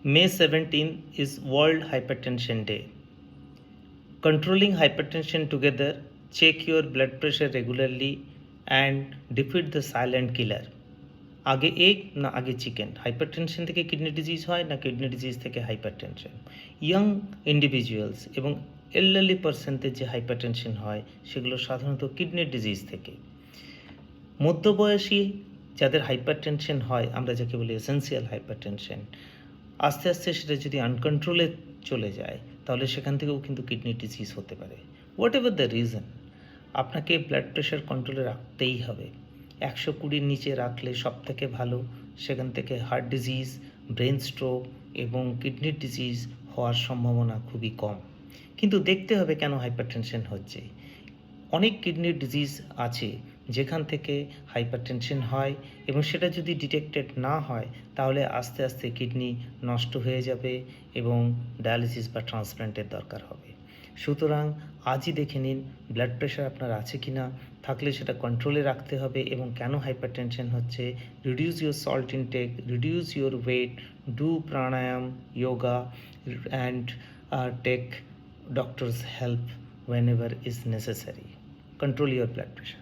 May 17th is World Hypertension Day. Controlling hypertension together, check your blood pressure regularly and defeat the silent killer. আগে egg না আগে chicken, hypertension থেকে kidney disease হয় না kidney disease থেকে hypertension? Young individuals এবং elderly পার্সনদের যে hypertension হয় সেগুলো সাধারণত কিডনি ডিজিজ থেকে। মধ্যবয়সী যাদের হাইপারটেনশন হয়, আমরা যাকে বলি এসেন্সিয়াল হাইপারটেনশন, আস্তে আস্তে সেটা যদি আনকন্ট্রোলে চলে যায় তাহলে সেখান থেকেও কিন্তু কিডনি ডিজিজ হতে পারে। হোয়াট এভার দ্য রিজন, আপনাকে ব্লাড প্রেশার কন্ট্রোলে রাখতেই হবে। 120-র নিচে রাখলে সব থেকে ভালো। সেখান থেকে হার্ট ডিজিজ, ব্রেন স্ট্রোক এবং কিডনির ডিজিজ হওয়ার সম্ভাবনা খুবই কম। কিন্তু দেখতে হবে কেন হাইপারটেনশন হচ্ছে। অনেক কিডনির ডিজিজ আছে যেখান থেকে হাইপারটেনশন হয় এবং সেটা যদি ডিটেক্টেড না হয় তাহলে আস্তে আস্তে কিডনি নষ্ট হয়ে যাবে এবং ডায়ালিসিস বা ট্রান্সপ্ল্যান্টের দরকার হবে। সুতরাং আজই দেখে নিন ব্লাড প্রেশার আপনার আছে কি না, থাকলে সেটা কন্ট্রোলে রাখতে হবে এবং কেন হাইপারটেনশন হচ্ছে। Reduce your salt intake, reduce your weight, do pranayama, yoga, and take doctor's help whenever is necessary. Control your blood pressure.